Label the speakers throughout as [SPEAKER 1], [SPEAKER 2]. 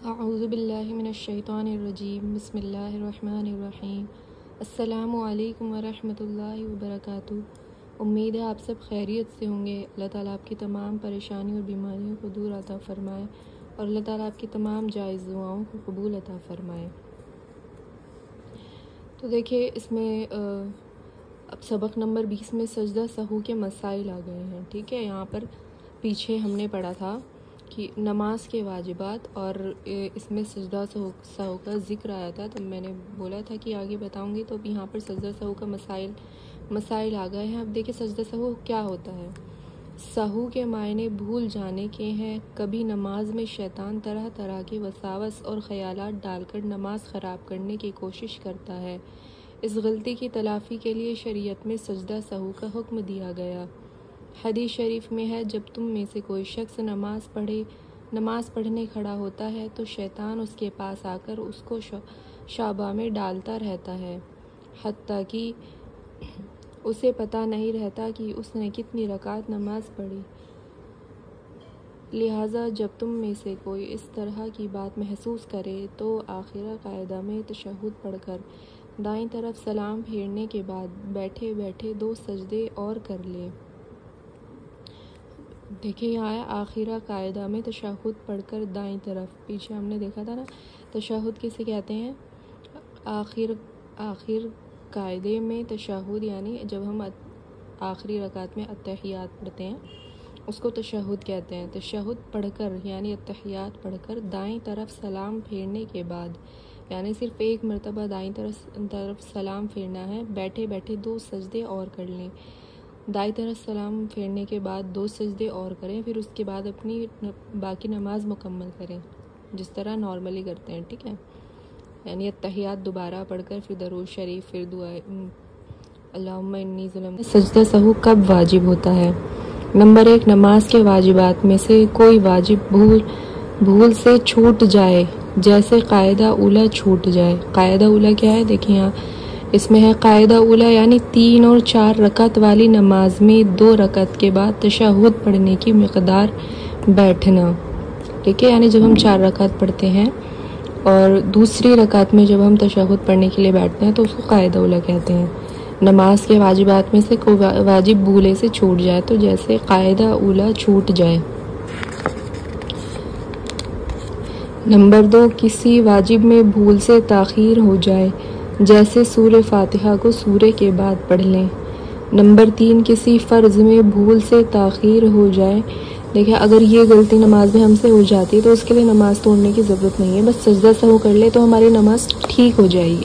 [SPEAKER 1] اعوذ باللہ من الشیطان الرجیم بسم اللہ الرحمن الرحیم السلام علیکم ورحمۃ اللہ وبرکاتہ۔ امید ہے آپ سب خیریت سے ہوں گے۔ اللہ تعالیٰ آپ کی تمام پریشانیوں اور بیماریوں کو دور عطا فرمائے اور اللہ تعالیٰ آپ کی تمام جائز دعاؤں کو قبول عطا فرمائے۔ تو دیکھیے اس میں اب سبق نمبر 20 میں سجدہ سہو کے مسائل آ گئے ہیں، ٹھیک ہے۔ یہاں پر پیچھے ہم نے پڑھا تھا کہ نماز کے واجبات اور اس میں سجدہ سہو کا ذکر آیا تھا، تو میں نے بولا تھا کہ آگے بتاؤں گی، تو اب یہاں پر سجدہ سہو کا مسائل آ گئے ہیں۔ اب دیکھیں سجدہ سہو کیا ہوتا ہے۔ سہو کے معنی بھول جانے کے ہیں۔ کبھی نماز میں شیطان طرح طرح کے وساوس اور خیالات ڈال کر نماز خراب کرنے کی کوشش کرتا ہے۔ اس غلطی کی تلافی کے لیے شریعت میں سجدہ سہو کا حکم دیا گیا۔ حدیث شریف میں ہے، جب تم میں سے کوئی شخص نماز پڑھنے کھڑا ہوتا ہے تو شیطان اس کے پاس آ کر اس کو شابہ میں ڈالتا رہتا ہے، حتیٰ کہ اسے پتہ نہیں رہتا کہ اس نے کتنی رکعت نماز پڑھی۔ لہٰذا جب تم میں سے کوئی اس طرح کی بات محسوس کرے تو آخرہ قاعدہ میں تشہد پڑھ کر دائیں طرف سلام پھیرنے کے بعد بیٹھے بیٹھے 2 سجدے اور کر لے۔ دیکھیں یہاں ہے آخرہ قاعدہ میں تشہد پڑھ کر دائیں طرف، پیچھے ہم نے دیکھا تھا نا تشہد کسے کہتے ہیں، آخر قاعدے میں تشہد، یعنی جب ہم آخری رکعت میں اتحیات پڑھتے ہیں اس کو تشہد کہتے ہیں۔ تشہد پڑھ کر یعنی اتحیات پڑھ کر دائیں طرف سلام پھیرنے کے بعد، یعنی صرف ایک مرتبہ دائیں طرف سلام پھیرنا ہے، بیٹھے بیٹھے 2 سجدے اور کر لیں۔ دائیں طرف سلام پھیرنے کے بعد 2 سجدے اور کریں، پھر اس کے بعد اپنی باقی نماز مکمل کریں جس طرح نارملی کرتے ہیں، ٹھیک ہے۔ یعنی اتحیات دوبارہ پڑھ کر پھر درود شریف، پھر دعا اللہم انی ظلمت۔ سجدہ سہو کب واجب ہوتا ہے؟ نمبر 1، نماز کے واجبات میں سے کوئی واجب بھول سے چھوٹ جائے، جیسے قاعدہ اولیٰ چھوٹ جائے۔ قاعدہ اولیٰ کیا ہے؟ دیکھیں یہاں اس میں ہے قاعدہ اولیٰ یعنی 3 اور 4 رکعت والی نماز میں 2 رکعت کے بعد تشہد پڑھنے کی مقدار بیٹھنا، ٹھیک ہے۔ یعنی جب ہم 4 رکعت پڑھتے ہیں اور دوسری رکعت میں جب ہم تشہد پڑھنے کے لیے بیٹھتے ہیں تو اس کو قاعدہ اولیٰ کہتے ہیں۔ نماز کے واجبات میں سے کوئی واجب بھولے سے چھوٹ جائے تو جیسے قاعدہ اولیٰ چھوٹ جائے۔ نمبر 2، کسی واجب میں بھول سے تاخیر ہو جائے، جیسے سورہ فاتحہ کو سورہ کے بعد پڑھ لیں۔ نمبر 3، کسی فرض میں بھول سے تاخیر ہو جائے۔ دیکھیں اگر یہ غلطی نماز میں ہم سے ہو جاتی ہے تو اس کے لیے نماز توڑنے کی ضرورت نہیں ہے، بس سجدہ سہو کر لے تو ہماری نماز ٹھیک ہو جائے گی،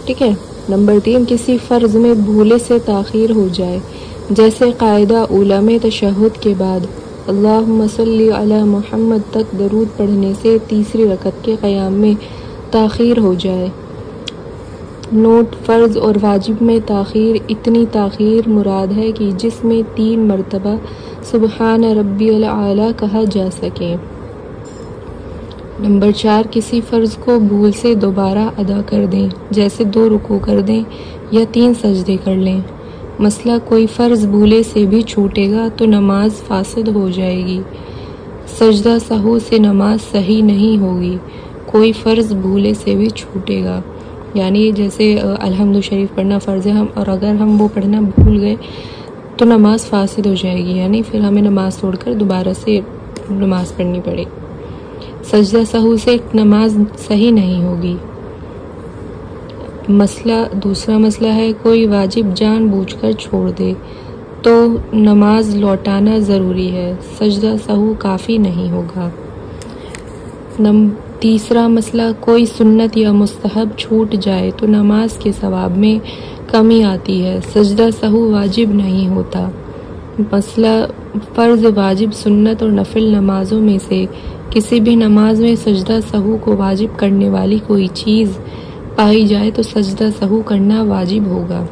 [SPEAKER 1] ٹھیک ہے۔ نمبر 3، کسی فرض میں بھولے سے تاخیر ہو جائے، جیسے قاعدہ اولیٰ میں تشہد کے بعد اللہم صلی علی محمد تک درود پڑھنے سے تیسری رکعت کے قیام میں تاخیر ہو جائے۔ نوٹ: فرض اور واجب میں تاخیر اتنی تاخیر مراد ہے کہ جس میں 3 مرتبہ سبحان ربی الاعلیٰ کہا جا سکے۔ نمبر 4، کسی فرض کو بھول سے دوبارہ ادا کر دیں، جیسے 2 رکوع کر دیں یا 3 سجدے کر لیں۔ مسئلہ کوئی فرض بھولے سے بھی چھوٹے گا تو نماز فاسد ہو جائے گی۔ سجدہ سہو سے نماز صحیح نہیں ہوگی۔ کوئی فرض بھولے سے بھی چھوٹے گا، یعنی جیسے الحمد شریف پڑھنا فرض ہے اور اگر ہم وہ پڑھنا بھول گئے تو نماز فاسد ہو جائے گی، یعنی پھر ہمیں نماز توڑ کر دوبارہ سے نماز پڑھنی پڑے۔ سجدہ سہو سے نماز صحیح نہیں ہوگی۔ دوسرا مسئلہ ہے کوئی واجب جان بوجھ کر چھوڑ دے تو نماز لوٹانا ضروری ہے، سجدہ سہو کافی نہیں ہوگا۔ تیسرا مسئلہ کوئی سنت یا مستحب چھوٹ جائے تو نماز کے ثواب میں کمی آتی ہے، سجدہ سہو واجب نہیں ہوتا۔ مسئلہ فرض، واجب، سنت اور نفل نمازوں میں سے کسی بھی نماز میں سجدہ سہو کو واجب کرنے والی کوئی چیز پائی جائے تو سجدہ سہو کرنا واجب ہوگا۔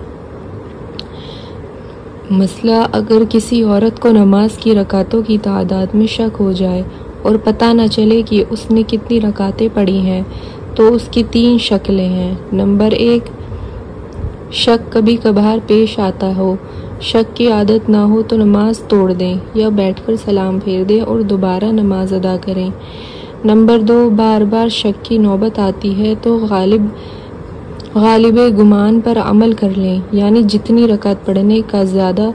[SPEAKER 1] مسئلہ اگر کسی عورت کو نماز کی رکعتوں کی تعداد میں شک ہو جائے اور پتہ نہ چلے کہ اس نے کتنی رکعتیں پڑھی ہیں تو اس کی 3 شکلیں ہیں۔ نمبر 1، شک کبھی کبھار پیش آتا ہو، شک کی عادت نہ ہو تو نماز توڑ دیں یا بیٹھ کر سلام پھیر دیں اور دوبارہ نماز ادا کریں۔ نمبر 2، بار بار شک کی نوبت آتی ہے تو غالب گمان پر عمل کر لیں، یعنی جتنی رکعت پڑھنے کا زیادہ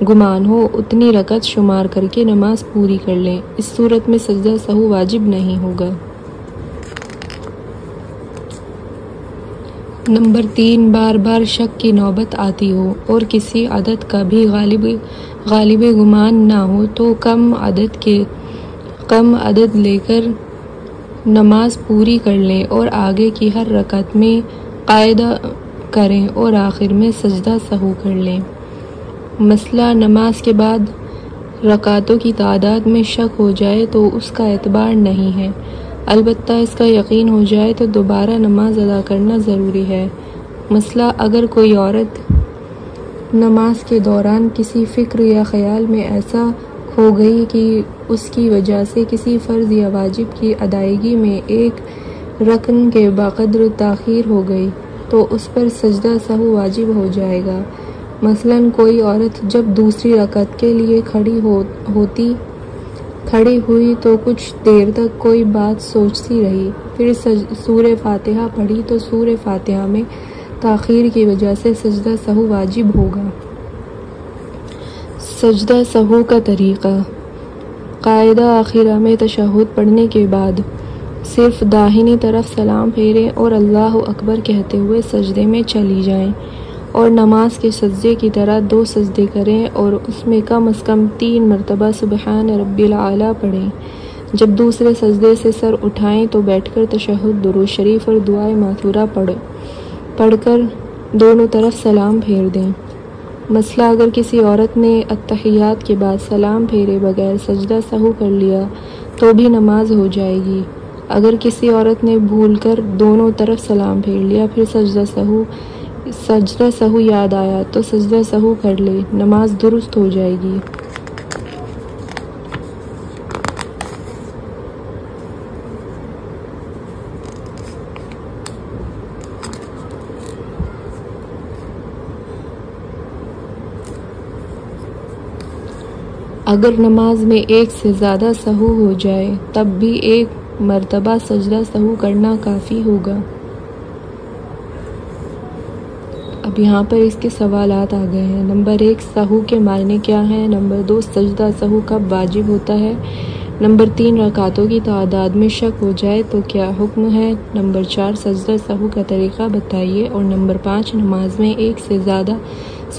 [SPEAKER 1] گمان ہو اتنی رکعت شمار کر کے نماز پوری کر لیں۔ اس صورت میں سجدہ سہو واجب نہیں ہوگا۔ نمبر 3، بار بار شک کی نوبت آتی ہو اور کسی عدد کا بھی غالب گمان نہ ہو تو کم عدد لے کر نماز پوری کر لیں اور آگے کی ہر رکعت میں قاعدہ کریں اور آخر میں سجدہ سہو کر لیں۔ مسئلہ، نماز کے بعد رکعتوں کی تعداد میں شک ہو جائے تو اس کا اعتبار نہیں ہے، البتہ اس کا یقین ہو جائے تو دوبارہ نماز ادا کرنا ضروری ہے۔ مسئلہ، اگر کوئی عورت نماز کے دوران کسی فکر یا خیال میں ایسا کھو گئی کہ اس کی وجہ سے کسی فرض یا واجب کی ادائیگی میں ایک رکن کے بقدر تاخیر ہو گئی تو اس پر سجدہ سہو واجب ہو جائے گا۔ مثلاً کوئی عورت جب دوسری رکعت کے لیے کھڑی ہوئی تو کچھ دیر تک کوئی بات سوچتی رہی، پھر سورہ فاتحہ پڑھی تو سورہ فاتحہ میں تاخیر کی وجہ سے سجدہ سہو واجب ہوگا۔ سجدہ سہو کا طریقہ، قاعدہ آخرہ میں تشہد پڑھنے کے بعد صرف داہنی طرف سلام پھیریں اور اللہ اکبر کہتے ہوئے سجدے میں چلی جائیں اور نماز کے سجدے کی طرح 2 سجدے کریں اور اس میں کم از کم 3 مرتبہ سبحان ربی الاعلیٰ پڑھیں۔ جب دوسرے سجدے سے سر اٹھائیں تو بیٹھ کر تشہد، درود شریف اور دعائے ماثورہ پڑھ کر دونوں طرف سلام پھیر دیں۔ مسئلہ، اگر کسی عورت نے اتحیات کے بعد سلام پھیرے بغیر سجدہ سہو کر لیا تو بھی نماز ہو جائے گی۔ اگر کسی عورت نے بھول کر دونوں طرف سلام پھیر لیا پھر سجدہ سہو یاد آیا تو سجدہ سہو کر لے، نماز درست ہو جائے گی۔ اگر نماز میں ایک سے زیادہ سہو ہو جائے تب بھی ایک مرتبہ سجدہ سہو کرنا کافی ہوگا۔ اب یہاں پر اس کے سوالات آ گئے ہیں۔ نمبر 1، سہو کے معنی کیا ہیں؟ نمبر 2، سجدہ سہو کب واجب ہوتا ہے؟ نمبر 3، رکعتوں کی تعداد میں شک ہو جائے تو کیا حکم ہے؟ نمبر 4، سجدہ سہو کا طریقہ بتائیے۔ اور نمبر 5، نماز میں ایک سے زیادہ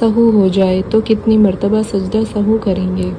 [SPEAKER 1] سہو ہو جائے تو کتنی مرتبہ سجدہ سہو کریں گے؟